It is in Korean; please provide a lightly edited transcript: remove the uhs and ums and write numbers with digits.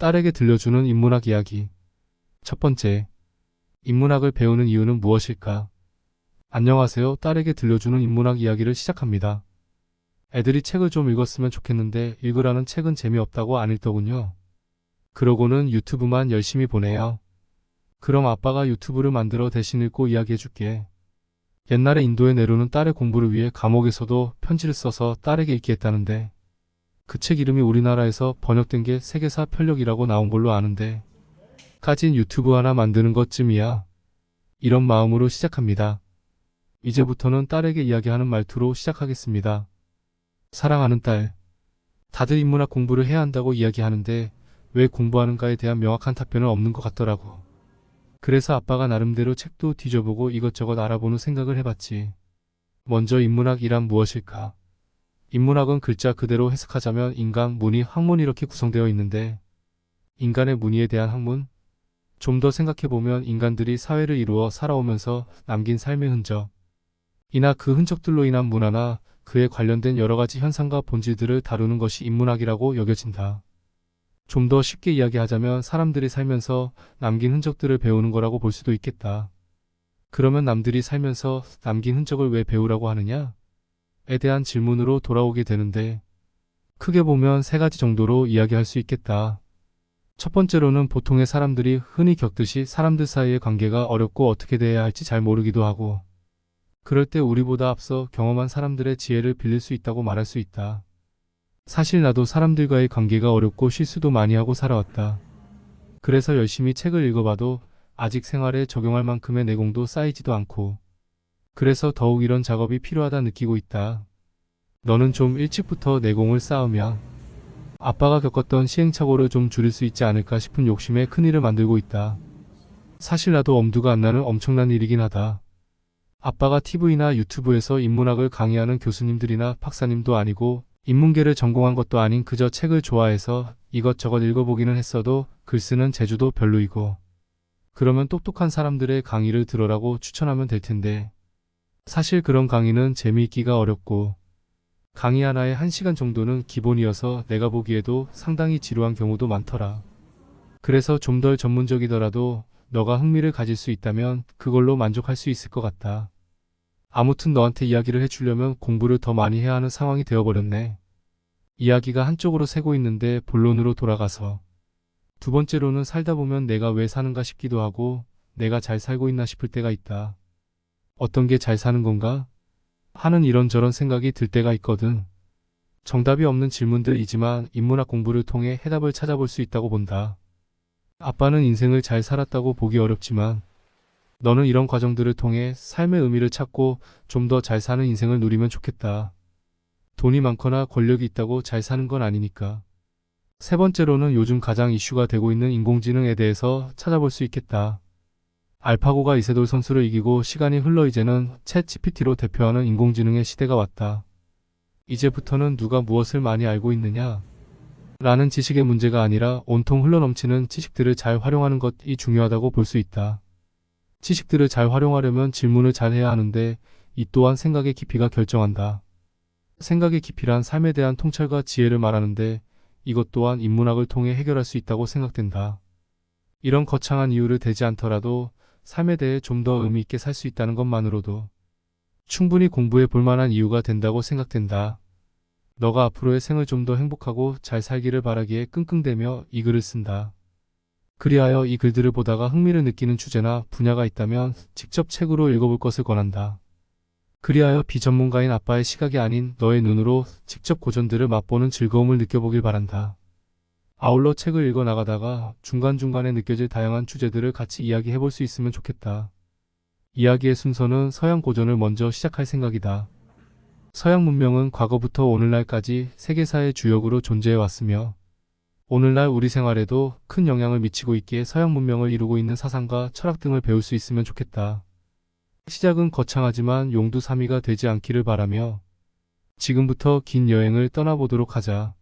딸에게 들려주는 인문학 이야기. 첫 번째, 인문학을 배우는 이유는 무엇일까? 안녕하세요. 딸에게 들려주는 인문학 이야기를 시작합니다. 애들이 책을 좀 읽었으면 좋겠는데 읽으라는 책은 재미없다고 안 읽더군요. 그러고는 유튜브만 열심히 보네요. 그럼 아빠가 유튜브를 만들어 대신 읽고 이야기해줄게. 옛날에 인도의 네로는 딸의 공부를 위해 감옥에서도 편지를 써서 딸에게 읽게 했다는데 그 책 이름이 우리나라에서 번역된 게 세계사 편력이라고 나온 걸로 아는데 까진 유튜브 하나 만드는 것쯤이야. 이런 마음으로 시작합니다. 이제부터는 딸에게 이야기하는 말투로 시작하겠습니다. 사랑하는 딸, 다들 인문학 공부를 해야 한다고 이야기하는데 왜 공부하는가에 대한 명확한 답변은 없는 것 같더라고. 그래서 아빠가 나름대로 책도 뒤져보고 이것저것 알아보는 생각을 해봤지. 먼저 인문학이란 무엇일까? 인문학은 글자 그대로 해석하자면 인간, 문의, 학문 이렇게 구성되어 있는데 인간의 문의에 대한 학문? 좀 더 생각해보면 인간들이 사회를 이루어 살아오면서 남긴 삶의 흔적 이나 그 흔적들로 인한 문화나 그에 관련된 여러가지 현상과 본질들을 다루는 것이 인문학이라고 여겨진다. 좀 더 쉽게 이야기하자면 사람들이 살면서 남긴 흔적들을 배우는 거라고 볼 수도 있겠다. 그러면 남들이 살면서 남긴 흔적을 왜 배우라고 하느냐? 에 대한 질문으로 돌아오게 되는데 크게 보면 세 가지 정도로 이야기할 수 있겠다. 첫 번째로는 보통의 사람들이 흔히 겪듯이 사람들 사이의 관계가 어렵고 어떻게 대해야 할지 잘 모르기도 하고 그럴 때 우리보다 앞서 경험한 사람들의 지혜를 빌릴 수 있다고 말할 수 있다. 사실 나도 사람들과의 관계가 어렵고 실수도 많이 하고 살아왔다. 그래서 열심히 책을 읽어봐도 아직 생활에 적용할 만큼의 내공도 쌓이지도 않고 그래서 더욱 이런 작업이 필요하다 느끼고 있다. 너는 좀 일찍부터 내공을 쌓으면 아빠가 겪었던 시행착오를 좀 줄일 수 있지 않을까 싶은 욕심에 큰일을 만들고 있다. 사실 나도 엄두가 안 나는 엄청난 일이긴 하다. 아빠가 TV나 유튜브에서 인문학을 강의하는 교수님들이나 박사님도 아니고 인문계를 전공한 것도 아닌 그저 책을 좋아해서 이것저것 읽어보기는 했어도 글 쓰는 재주도 별로이고 그러면 똑똑한 사람들의 강의를 들어라고 추천하면 될 텐데 사실 그런 강의는 재미있기가 어렵고 강의 하나에 1시간 정도는 기본이어서 내가 보기에도 상당히 지루한 경우도 많더라. 그래서 좀 덜 전문적이더라도 너가 흥미를 가질 수 있다면 그걸로 만족할 수 있을 것 같다. 아무튼 너한테 이야기를 해주려면 공부를 더 많이 해야 하는 상황이 되어버렸네. 이야기가 한쪽으로 새고 있는데 본론으로 돌아가서 두 번째로는 살다 보면 내가 왜 사는가 싶기도 하고 내가 잘 살고 있나 싶을 때가 있다. 어떤 게 잘 사는 건가? 하는 이런저런 생각이 들 때가 있거든. 정답이 없는 질문들이지만 인문학 공부를 통해 해답을 찾아볼 수 있다고 본다. 아빠는 인생을 잘 살았다고 보기 어렵지만 너는 이런 과정들을 통해 삶의 의미를 찾고 좀 더 잘 사는 인생을 누리면 좋겠다. 돈이 많거나 권력이 있다고 잘 사는 건 아니니까. 세 번째로는 요즘 가장 이슈가 되고 있는 인공지능에 대해서 찾아볼 수 있겠다. 알파고가 이세돌 선수를 이기고 시간이 흘러 이제는 챗 GPT로 대표하는 인공지능의 시대가 왔다. 이제부터는 누가 무엇을 많이 알고 있느냐? 라는 지식의 문제가 아니라 온통 흘러넘치는 지식들을 잘 활용하는 것이 중요하다고 볼 수 있다. 지식들을 잘 활용하려면 질문을 잘 해야 하는데 이 또한 생각의 깊이가 결정한다. 생각의 깊이란 삶에 대한 통찰과 지혜를 말하는데 이것 또한 인문학을 통해 해결할 수 있다고 생각된다. 이런 거창한 이유를 대지 않더라도 삶에 대해 좀 더 의미 있게 살 수 있다는 것만으로도 충분히 공부해 볼 만한 이유가 된다고 생각된다. 너가 앞으로의 생을 좀 더 행복하고 잘 살기를 바라기에 끙끙대며 이 글을 쓴다. 그리하여 이 글들을 보다가 흥미를 느끼는 주제나 분야가 있다면 직접 책으로 읽어볼 것을 권한다. 그리하여 비전문가인 아빠의 시각이 아닌 너의 눈으로 직접 고전들을 맛보는 즐거움을 느껴보길 바란다. 아울러 책을 읽어 나가다가 중간중간에 느껴질 다양한 주제들을 같이 이야기해 볼 수 있으면 좋겠다. 이야기의 순서는 서양 고전을 먼저 시작할 생각이다. 서양 문명은 과거부터 오늘날까지 세계사의 주역으로 존재해 왔으며 오늘날 우리 생활에도 큰 영향을 미치고 있기에 서양 문명을 이루고 있는 사상과 철학 등을 배울 수 있으면 좋겠다. 시작은 거창하지만 용두사미가 되지 않기를 바라며 지금부터 긴 여행을 떠나보도록 하자.